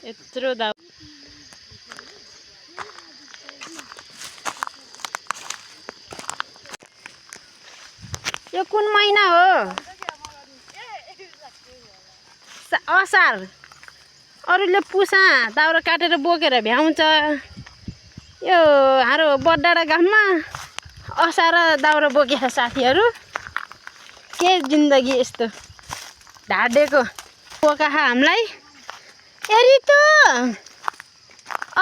यत्रो दाउ यो कुन महिना हो? असार। अरूले पुसा दाउरा काटेर बोकेर भ्याउँछ। यो हाम्रो बडडाँडा गाउँमा असार दाउरा बोकेको साथीहरू के जिन्दगी यस्तो ढाडेको बोका हामीलाई। एरी त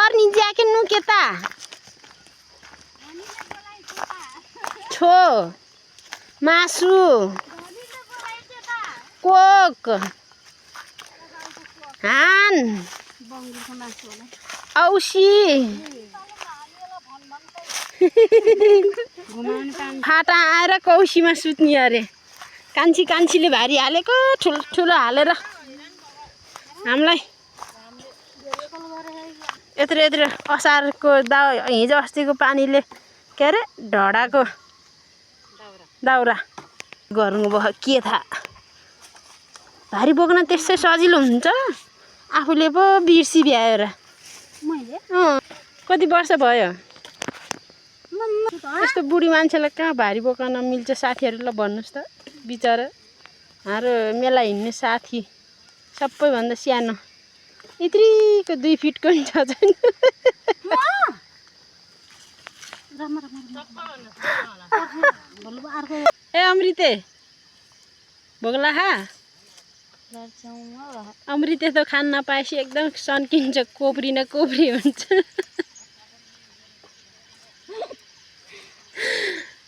अर्नी ज्याकेट नुकेता छो मासु कोक हान औसी फाटा आएर कौसीमा सुत्ने अरे। कान्छीले भारी हालेको ठुलो हालेर हामीलाई यत्रो असारको हिजो अस्तिको पानीले के अरे ढडाको दाउरा गर्नुभयो के थाहा। भारी बोक्न त्यसै सजिलो हुन्छ आफूले पो बिर्सी भ्याएर। कति वर्ष भयो यस्तो बुढी मान्छेलाई कहाँ भारी बोकाउन मिल्छ? साथीहरूलाई भन्नुहोस् त। बिचरा हाम्रो मेला हिँड्ने साथी सबैभन्दा सानो यत्रिको 2 फिटको नि छ छैन। ए अमृते भोगला खा। अमृते त खान नपाएपछि एकदम सन्किन्छ, कोब्री हुन्छ।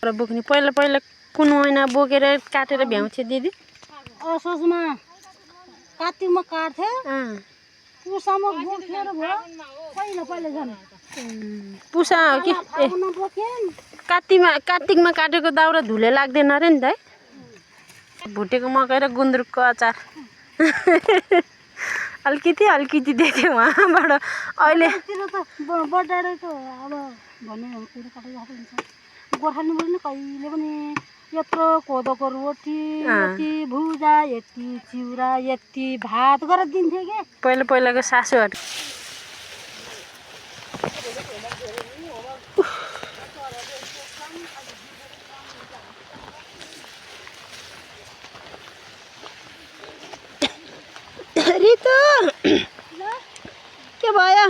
बोक्ने पहिला कुन महिना बोकेर काटेर भ्याउँथ्यो दिदी? असोजमा कात्तिकमा काट्थ्यो, पुसामा बोकेर भयो। पहिला जाने पुसा हो कि कात्तिकमा काटेको दाउरा धुले लाग्दैन अरे नि त है। भुटेको मकै र गुन्द्रुकको अचार अलिकति देख्यो वहाँबाट। अहिले बडडाँडाको अब भन्ने कुरो काटेको हुन्छ। गोर्खालीले पनि कहिले पनि यत्रो कोदोको रोटी, यति भुजा, यति चिउरा, यति भात गरेर दिन्थ्यो के पहिलाको सासूहरू। रितु के भयो?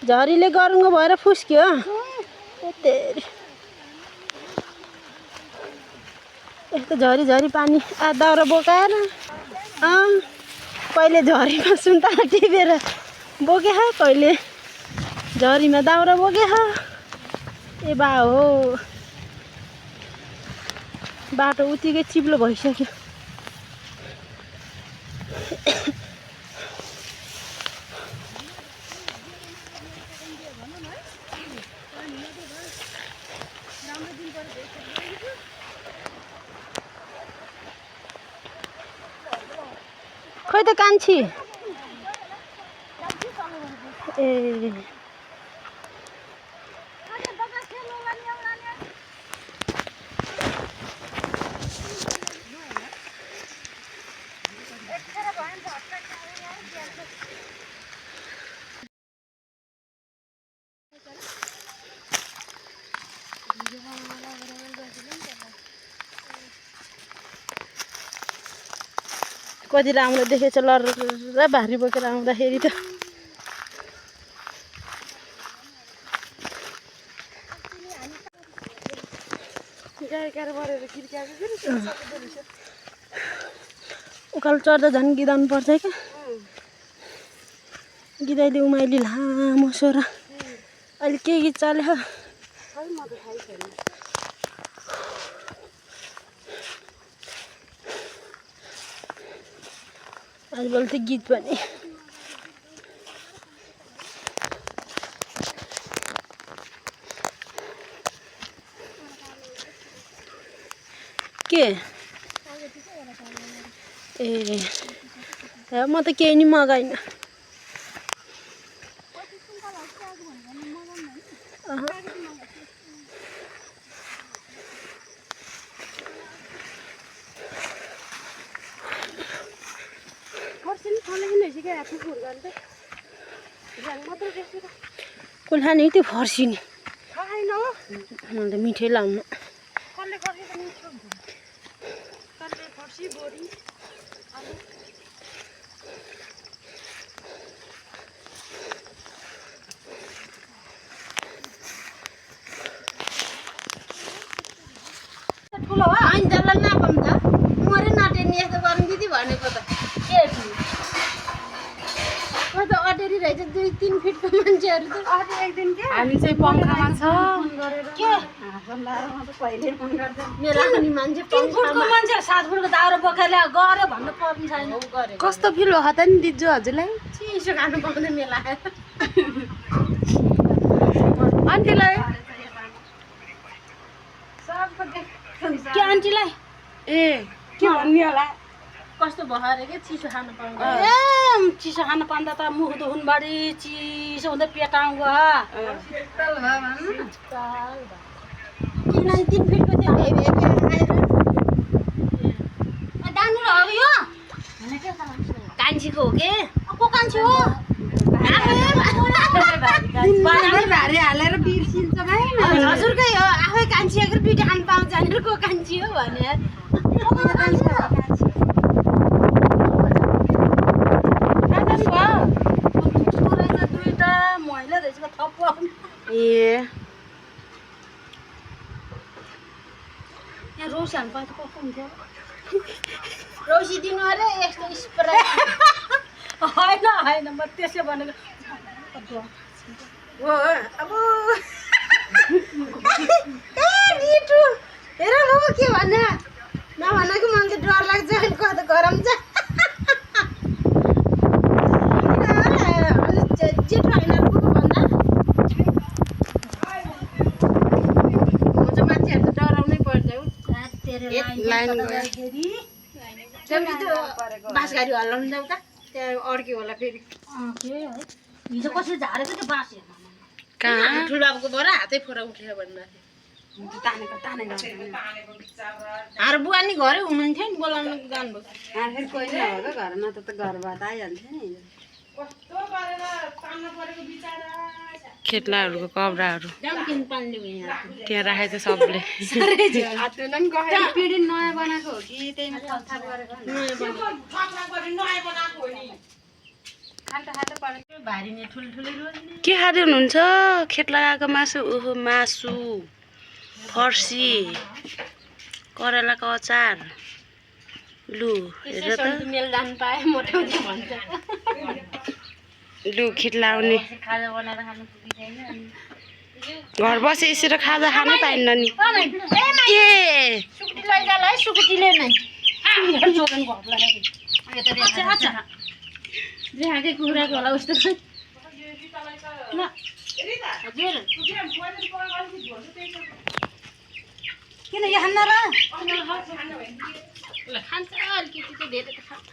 झरीले गरुङ्गो भएर फुस्क्यो। यस्तो झरी पानी दाउरा बोकाएर कहिले झरीमा सुन्तला टिपेर बोके, कहिले झरीमा दाउरा बोके। ए बा हो बाटो उतिकै चिप्लो भइसक्यो। खोइ त कान्छी ए कति राम्रो देखेछ लर भारी बोकेर आउँदाखेरि त। उकालो चढ्दा झन् गिदाउनु पर्छ क्या। गिदाइले उमाइली लामो सोरा अहिले के गीत चल्यो? आजकल त गीत पनि के ए म त केही नि मगाइन। कसले खाने त्यो फर्सी नि मलाई त मिठै लाग्नु ठुलो हो अनि त्यसलाई नापौँ त मरे नाटेनी यस्तो गर्नु दिदी भनेको त के म त अटेरी रहेछ 2-3 फिटको मान्छेहरू त एक दिन के हामी चाहिँ पङ्खामा छ के मेला पनि मान्छे 3 फुटको मान्छे 7 फुटको दाउरा बोकेर ल्यायो गऱ्यो भन्नु पर्ने छैन कस्तो फिल भयो त नि दिजु हजुरलाई चिसो खानु पाउँदै मेला आन्टीलाई के आन्टीलाई ए के भन्ने होला कस्तो भयो अरे के चिसो खानु पाउँदैन ए चिसो खान पाउँदा त मुख दुखुनबारी चिसो हुँदै पेटाउँ गयो किन 3 फिटको त्यो हेभी दानु र हो यो कान्छीको हो के को कान्छी हो भारी हालेर बिर्सिन्छ भाइ हजुरकै हो आफै कान्छी अगर पिठो खानु पाउँछ भनेर को कान्छी हो भने दुईटा महिला रहेछ थप ए यहाँ रोसी हाल्नु पाए त कस्तो हुन्थ्यो रौसी दिनु अरे यस्तो स्प्रे होइन म त्यसो भनेको अब मिठो हेर बाबु के भन्ने नभनेको मलाई त डर लाग्छ कता गरम छ जेठो होइन भन्दा मान्छेहरू त डराउनै पर्छ लाइन बाँस गाडी हल्लाउनु जाऊ त त्यहाँ अड्क्यो होला फेरि हिजो कसरी झारेको त्यो बाँस कहाँ ठुलोबाबुको बाट हातै फोरा उठेर भन्दा हार बुवा नि घरै हुनुहुन्थ्यो नि बोलाउनु जानुभयो कोही नभएको घरमा त घरबाट आइहाल्छ नि खेतलाहरूको कब्राहरू जाउँ किन पानी यहाँ त्यहाँ राखेको छ सबले पिँढी नयाँ बनाएको हो कि त्यही थपथाप गरेको भारी नै ठुल्ठुलै रोज्ने के खाँदै हुनुहुन्छ खेत लगाएको मासु ओहो मासु फर्सी करेलाको अचार लु हेर त मेल जानु पाएँ मोटाउँदै भन्छ लु खेत लाउने खाजा बनाएर खानु पुगिँदैन घर बसे यसरी खाजा खानै पाइन्न नि ए सुकुटी लैजाला है सुकुटीले नै देखाएकै कुखुराको होला उस्तो खै हजुर किन यहाँ खान्न र खान्छ अलिकति त धेरै त खान्छ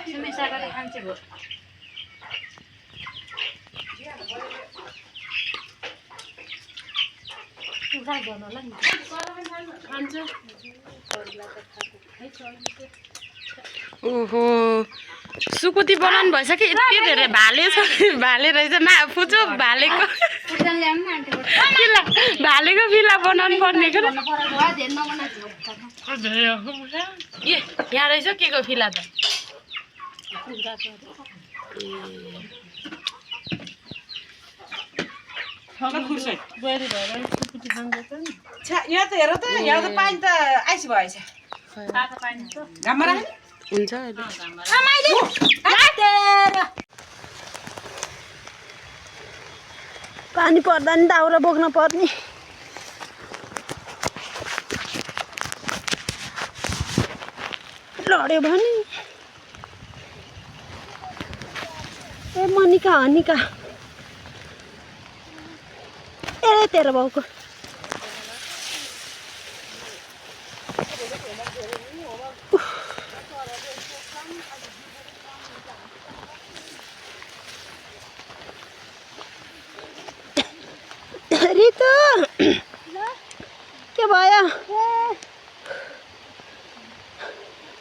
सुमेसा गरेर खान्छ भयो ओहो सुकुटी बनाउनु भएछ कि यति धेरै भाले छ भाले रहेछ फुचो भालेको भालेको फिला बनाउनु पर्ने के ए यहाँ रहेछ के को फिला त बुहारी भएर सुकुटी खान्छ नि यहाँ त हेर त यहाँ त पानी त आइस भएछ घाममा राख्ने हुन्छ पानी पर्दा नि दाउरा बोक्न पर्ने लड्यो भने ए मनिका हनिका ए तेरो बाउको रितु के भयो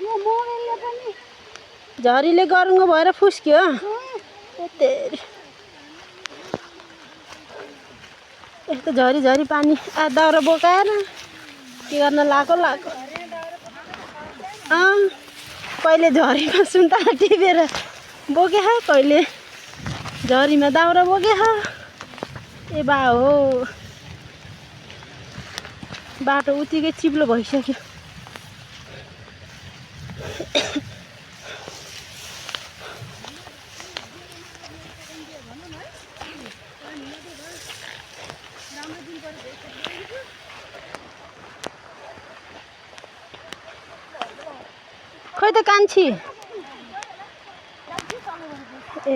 यो मोबाइलले पनि झरीले गरुङ्गो भएर फुस्क्यो तेरि यस्तो झरी झरी पानी दाउरा बोकाएर के गर्न लाको कहिले झरीमा सुन्तला टिपेर बोके कहिले झरीमा दाउरा बोके ए बा हो बाटो उत्तिकै चिप्लो भइसक्यो खोइ त कान्छी ए